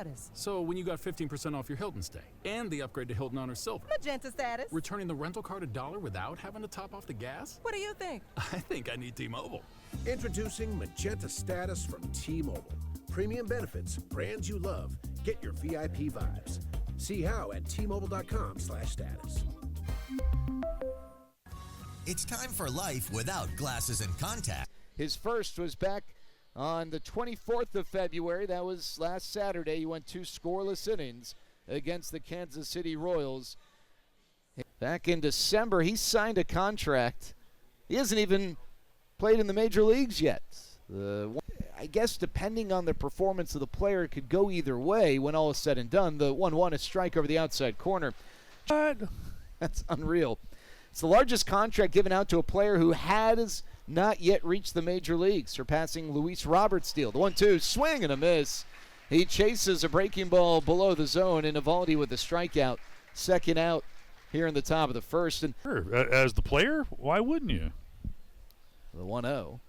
status? So when you got 15% off your Hilton stay and the upgrade to Hilton Honor Silver. Magenta status. Returning the rental car to $1 without having to top off the gas? What do you think? I think I need T-Mobile. Introducing Magenta Status from T-Mobile. Premium benefits, brands you love. Get your VIP vibes. See how at T-Mobile.com/status. It's time for life without glasses and contacts. His first was back on the 24th of February. That was last Saturday. He went 2 scoreless innings against the Kansas City Royals. Back in December, he signed a contract. He hasn't even played in the major leagues yet. I guess depending on the performance of the player, it could go either way when all is said and done. The 1-1 is strike over the outside corner. That's unreal. It's the largest contract given out to a player who has not yet reached the major leagues, surpassing Luis Roberts' deal. The 1-2, swing and a miss. He chases a breaking ball below the zone, and Eovaldi with the strikeout. Second out here in the top of the first. And sure. As the player, why wouldn't you? The 1-0.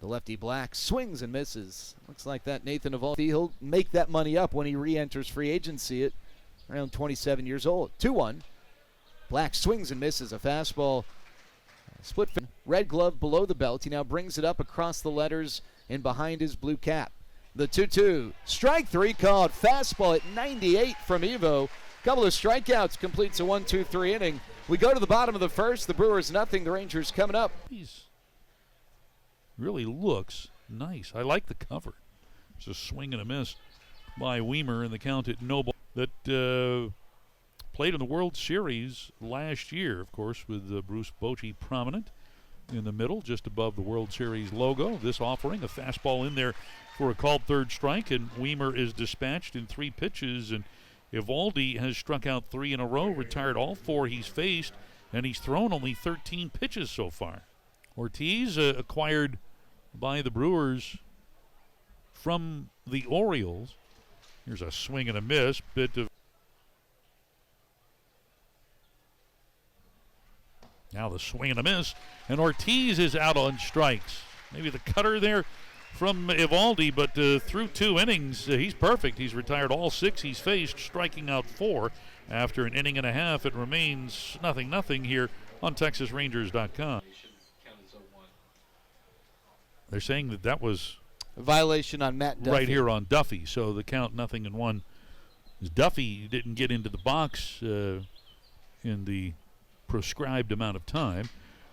The lefty Black swings and misses. Looks like that Nathan Eovaldi, he'll make that money up when he re-enters free agency at around 27 years old. 2-1. Black swings and misses a fastball. Split red glove below the belt. He now brings it up across the letters and behind his blue cap. The 2-2. Strike 3 called. Fastball at 98 from Evo. Couple of strikeouts completes a 1-2-3 inning. We go to the bottom of the first. The Brewers nothing. The Rangers coming up. He's really looks nice. I like the cover. It's a swing and a miss by Weimer, and the count at no ball. That played in the World Series last year, of course, with Bruce Bochy prominent in the middle, just above the World Series logo. This offering, a fastball in there for a called third strike, and Weimer is dispatched in 3 pitches, and Eovaldi has struck out 3 in a row, retired all 4 he's faced, and he's thrown only 13 pitches so far. Ortiz, acquired by the Brewers from the Orioles. Here's a swing and a miss, bit of now the swing and a miss, and Ortiz is out on strikes. Maybe the cutter there from Eovaldi, but through 2 innings, he's perfect. He's retired all 6 he's faced, striking out 4. After an inning and a half, it remains 0-0 here on TexasRangers.com. They're saying that was a violation on Matt Duffy. Right here on Duffy, so the count 0-1. Duffy didn't get into the box in the prescribed amount of time.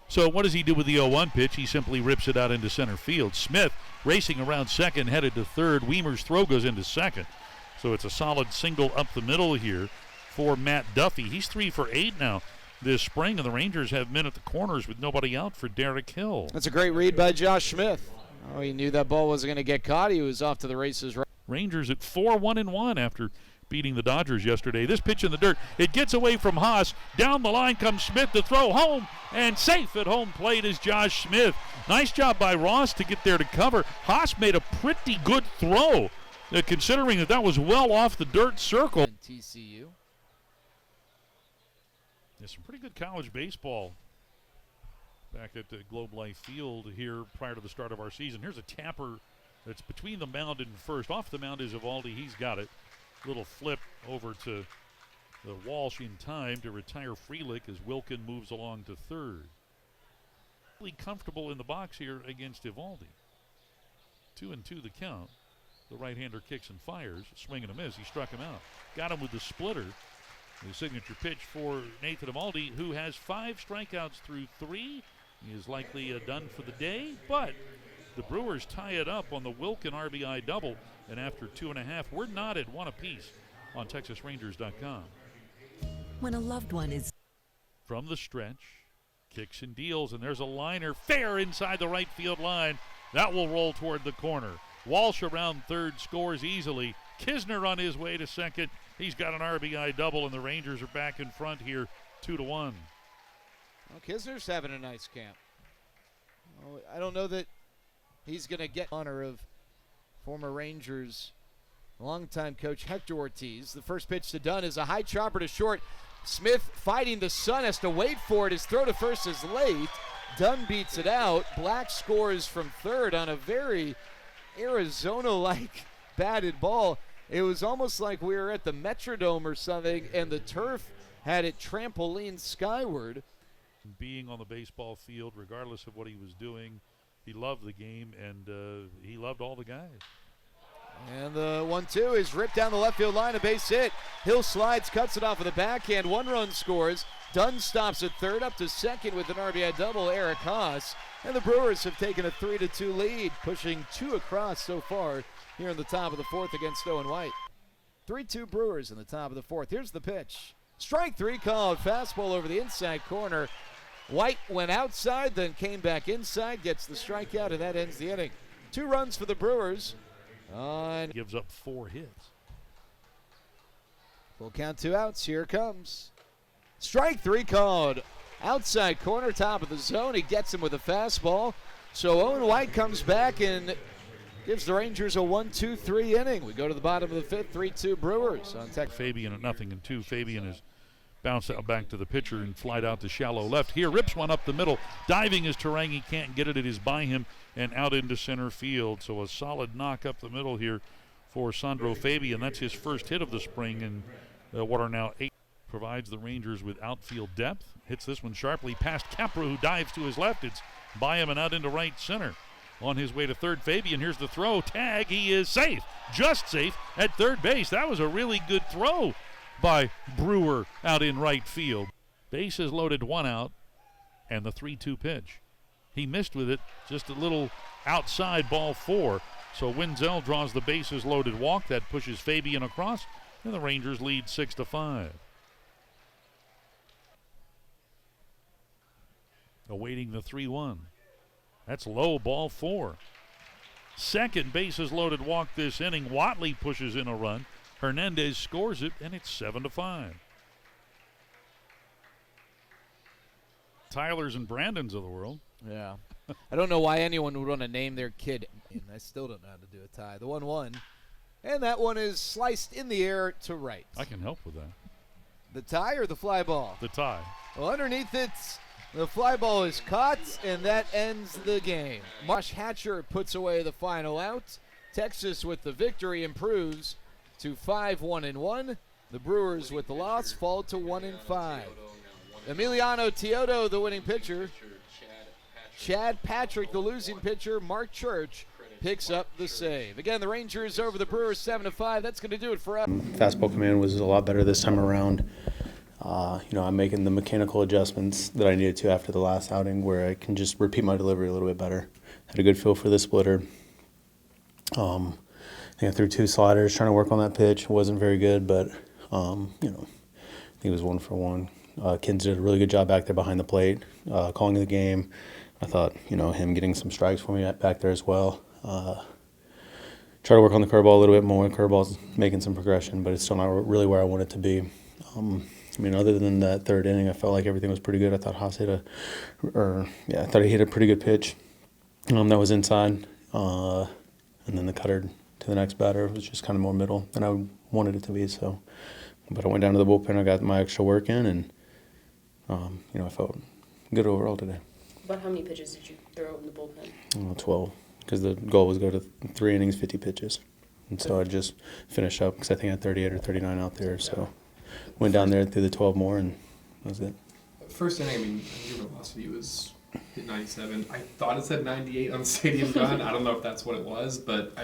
So what does he do with the 0-1 pitch? He simply rips it out into center field. Smith racing around second, headed to third. Weimer's throw goes into second. So it's a solid single up the middle here for Matt Duffy. He's 3 for 8 now this spring, and the Rangers have men at the corners with nobody out for Derek Hill. That's a great read by Josh Smith. Oh, he knew that ball wasn't going to get caught. He was off to the races. Rangers at 4-1-1 after beating the Dodgers yesterday. This pitch in the dirt, it gets away from Haas. Down the line comes Smith to throw home, and safe at home plate is Josh Smith. Nice job by Ross to get there to cover. Haas made a pretty good throw, considering that was well off the dirt circle. And TCU. There's some pretty good college baseball back at Globe Life Field here prior to the start of our season. Here's a tapper that's between the mound and first. Off the mound is Eovaldi. He's got it. Little flip over to the Walsh in time to retire Frelick as Wilkin moves along to third. Really comfortable in the box here against Eovaldi. 2-2 the count. The right-hander kicks and fires. Swing and a miss. He struck him out. Got him with the splitter. The signature pitch for Nathan Eovaldi, who has 5 strikeouts through 3. He is likely done for the day, but the Brewers tie it up on the Wilkin RBI double, and after 2.5, we're knotted 1 apiece on TexasRangers.com. When a loved one is from the stretch, kicks and deals, and there's a liner fair inside the right field line. That will roll toward the corner. Walsh around third scores easily. Kisner on his way to second. He's got an RBI double, and the Rangers are back in front here, 2-1. Well, Kisner's having a nice camp. Well, I don't know that he's going to get honor of former Rangers longtime coach Hector Ortiz. The first pitch to Dunn is a high chopper to short. Smith fighting the sun, has to wait for it. His throw to first is late. Dunn beats it out. Black scores from third on a very Arizona-like batted ball. It was almost like we were at the Metrodome or something, and the turf had it trampoline skyward. Being on the baseball field, regardless of what he was doing, he loved the game, and he loved all the guys. And the 1-2 is ripped down the left field line, a base hit. Hill slides, cuts it off with a backhand. 1 run scores. Dunn stops at third, up to second with an RBI double, Eric Haas. And the Brewers have taken a 3-2 lead, pushing 2 across so far here in the top of the 4th against Owen White. 3-2 Brewers in the top of the 4th. Here's the pitch. Strike 3 called, fastball over the inside corner. White went outside, then came back inside, gets the strikeout, and that ends the inning. 2 runs for the Brewers. Gives up 4 hits. Full count, 2 outs. Here it comes. Strike 3 called. Outside corner, top of the zone. He gets him with a fastball. So Owen White comes back and gives the Rangers a 1-2-3 inning. We go to the bottom of the 5th, 3-2 Brewers on Tech. Fabian at 0-2. Fabian is bounced out back to the pitcher and flied out to shallow left. Here, rips one up the middle. Diving is Tarangi, can't get it. It is by him and out into center field. So a solid knock up the middle here for Sandro Fabian. That's his first hit of the spring, and what are now 8. Provides the Rangers with outfield depth. Hits this one sharply past Capra, who dives to his left. It's by him and out into right center. On his way to third, Fabian. Here's the throw. Tag. He is safe. Just safe at third base. That was a really good throw by Brewer out in right field. Bases loaded, 1 out, and the 3-2 pitch. He missed with it, just a little outside, ball 4. So Wenzel draws the bases loaded walk. That pushes Fabian across, and the Rangers lead 6-5. Awaiting the 3-1. That's low, ball 4. Second bases loaded walk this inning. Watley pushes in a run. Hernandez scores it, and it's 7-5. Tylers and Brandons of the world. Yeah. I don't know why anyone would want to name their kid, and I still don't know how to do a tie. The 1-1. And that one is sliced in the air to right. I can help with that. The tie or the fly ball? The tie. Well, underneath it, the fly ball is caught, and that ends the game. Marsh Hatcher puts away the final out. Texas with the victory improves to 5-1-1. The Brewers with the loss fall to 1-5. Emiliano Teodo, the winning pitcher. Chad Patrick, the losing pitcher. Mark Church picks up the save. Again, the Rangers over the Brewers 7-5. That's going to do it for us. Fastball command was a lot better this time around. I'm making the mechanical adjustments that I needed to after the last outing, where I can just repeat my delivery a little bit better. Had a good feel for the splitter. I think I threw 2 sliders trying to work on that pitch. It wasn't very good, but I think it was 1 for 1. Kins did a really good job back there behind the plate, calling the game. I thought, him getting some strikes for me back there as well. Try to work on the curveball a little bit more. Curveball's making some progression, but it's still not really where I want it to be. Other than that third inning, I felt like everything was pretty good. I thought Haas hit I thought he hit a pretty good pitch. That was inside, and then the cutter to the next batter was just kind of more middle than I wanted it to be. So, but I went down to the bullpen. I got my extra work in, and I felt good overall today. About how many pitches did you throw in the bullpen? 12, because the goal was go to 3 innings, 50 pitches. And so I just finished up because I think I had 38 or 39 out there. So went down there, threw the 12 more, and that was it. First inning, your velocity was hit 97. I thought it said 98 on the stadium gun. I don't know if that's what it was, but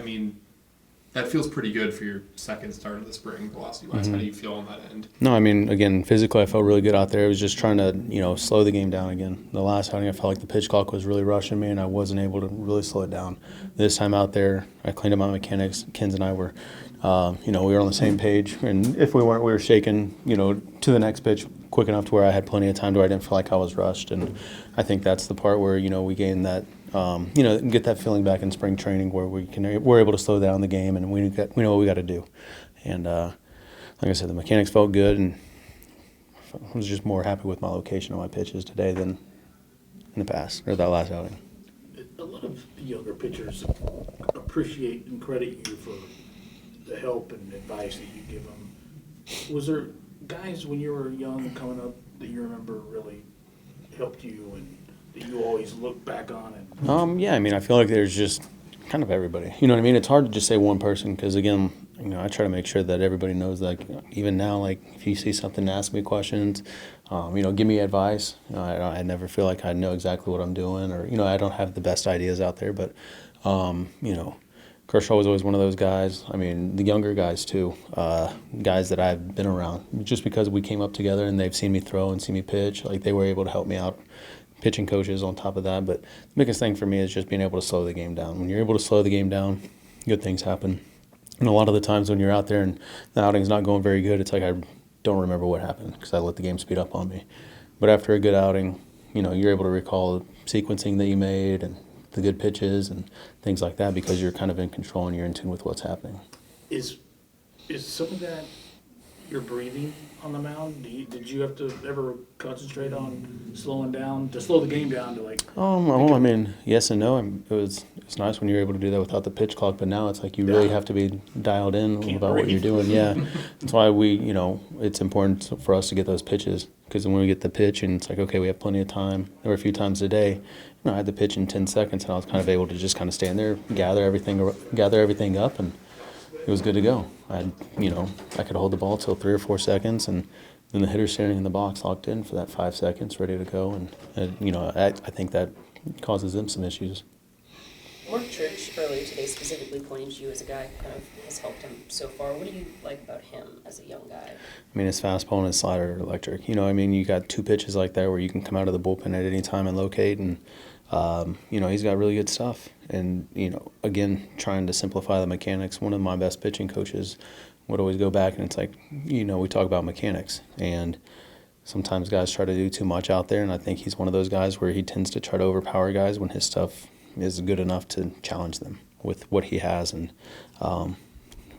that feels pretty good for your second start of the spring, velocity-wise. How do you feel on that end? No, again, physically I felt really good out there. I was just trying to, slow the game down again. The last outing I felt like the pitch clock was really rushing me, and I wasn't able to really slow it down. This time out there, I cleaned up my mechanics. Kins and I were, we were on the same page. And if we weren't, we were shaking, to the next pitch quick enough to where I had plenty of time to where I didn't feel like I was rushed. And I think that's the part where, we gain that, get that feeling back in spring training where we're able to slow down the game and we know what we got to do. And like I said, the mechanics felt good, and I was just more happy with my location on my pitches today than in the past or that last outing. A lot of younger pitchers appreciate and credit you for the help and advice that you give them. Was there guys when you were young coming up that you remember really helped you and that you always look back on? And I feel like there's just kind of everybody. You know what I mean? It's hard to just say one person because, again, I try to make sure that everybody knows, like, even now, like, if you see something, ask me questions, give me advice. I never feel like I know exactly what I'm doing, or, I don't have the best ideas out there, but, Kershaw was always one of those guys. I mean, the younger guys too, guys that I've been around, just because we came up together and they've seen me throw and seen me pitch, like, they were able to help me out. Pitching coaches on top of that, but the biggest thing for me is just being able to slow the game down. When you're able to slow the game down, good things happen. And a lot of the times when you're out there and the outing's not going very good, it's like I don't remember what happened because I let the game speed up on me. But after a good outing, you're able to recall sequencing that you made and the good pitches and things like that because you're kind of in control and you're in tune with what's happening. Is some of that your breathing on the mound? Did you have to ever concentrate on slowing down, to slow the game down to like? I mean, yes and no. It's nice when you're able to do that without the pitch clock, but now it's like you really have to be dialed in about what you're doing. Yeah, that's why it's important for us to get those pitches, because when we get the pitch and it's like, okay, we have plenty of time. There were a few times a day, I had the pitch in 10 seconds, and I was kind of able to just kind of stand there, gather everything up, and it was good to go. I could hold the ball till 3 or 4 seconds, and then the hitter's standing in the box locked in for that 5 seconds, ready to go. And I think that causes them some issues. Mark Church earlier today specifically pointed to you as a guy who kind of has helped him so far. What do you like about him as a young guy? I mean, his fastball and his slider are electric. You got 2 pitches like that where you can come out of the bullpen at any time and locate, and he's got really good stuff. And, again, trying to simplify the mechanics. One of my best pitching coaches would always go back, and it's like, we talk about mechanics. And sometimes guys try to do too much out there, and I think he's one of those guys where he tends to try to overpower guys when his stuff is good enough to challenge them with what he has. And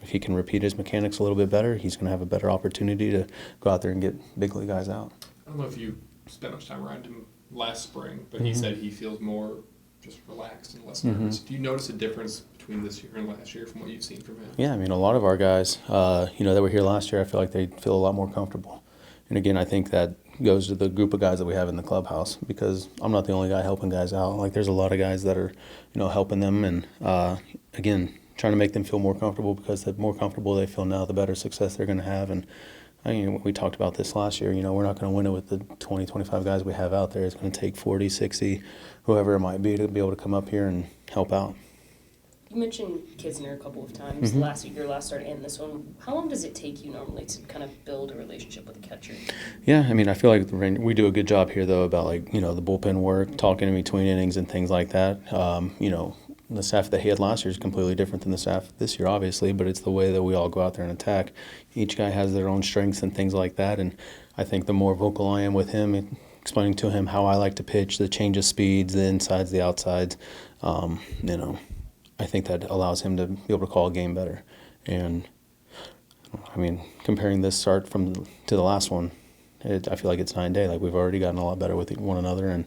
if he can repeat his mechanics a little bit better, he's going to have a better opportunity to go out there and get big league guys out. I don't know if you spent much time around him last spring, but he said he feels more just relaxed and less nervous. Do you notice a difference between this year and last year from what you've seen from him? Yeah, I mean, a lot of our guys, that were here last year, I feel like they feel a lot more comfortable. And again, I think that goes to the group of guys that we have in the clubhouse, because I'm not the only guy helping guys out. Like, there's a lot of guys that are, helping them, and again, trying to make them feel more comfortable, because the more comfortable they feel now, the better success they're going to have. And I mean, we talked about this last year. We're not going to win it with the 20, 25 guys we have out there. It's going to take 40, 60, whoever it might be, to be able to come up here and help out. You mentioned Kisner a couple of times, your last start and this one. How long does it take you normally to kind of build a relationship with a catcher? Yeah, I mean, I feel like we do a good job here, though, about, like, the bullpen work, talking in between innings and things like that. The staff that he had last year is completely different than the staff this year, obviously, but it's the way that we all go out there and attack. Each guy has their own strengths and things like that, and I think the more vocal I am with him, explaining to him how I like to pitch, the change of speeds, the insides, the outsides, I think that allows him to be able to call a game better. And, I mean, comparing this start to the last one, I feel like it's 9 day. Like, we've already gotten a lot better with one another, and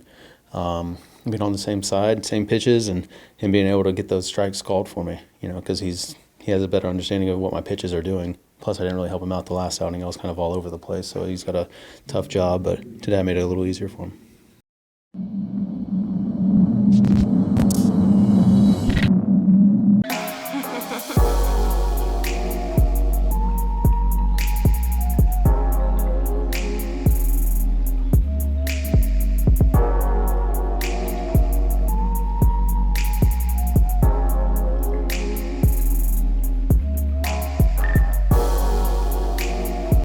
being on the same side, same pitches, and him being able to get those strikes called for me, because he has a better understanding of what my pitches are doing. Plus, I didn't really help him out the last outing. I was kind of all over the place, so he's got a tough job, but today I made it a little easier for him.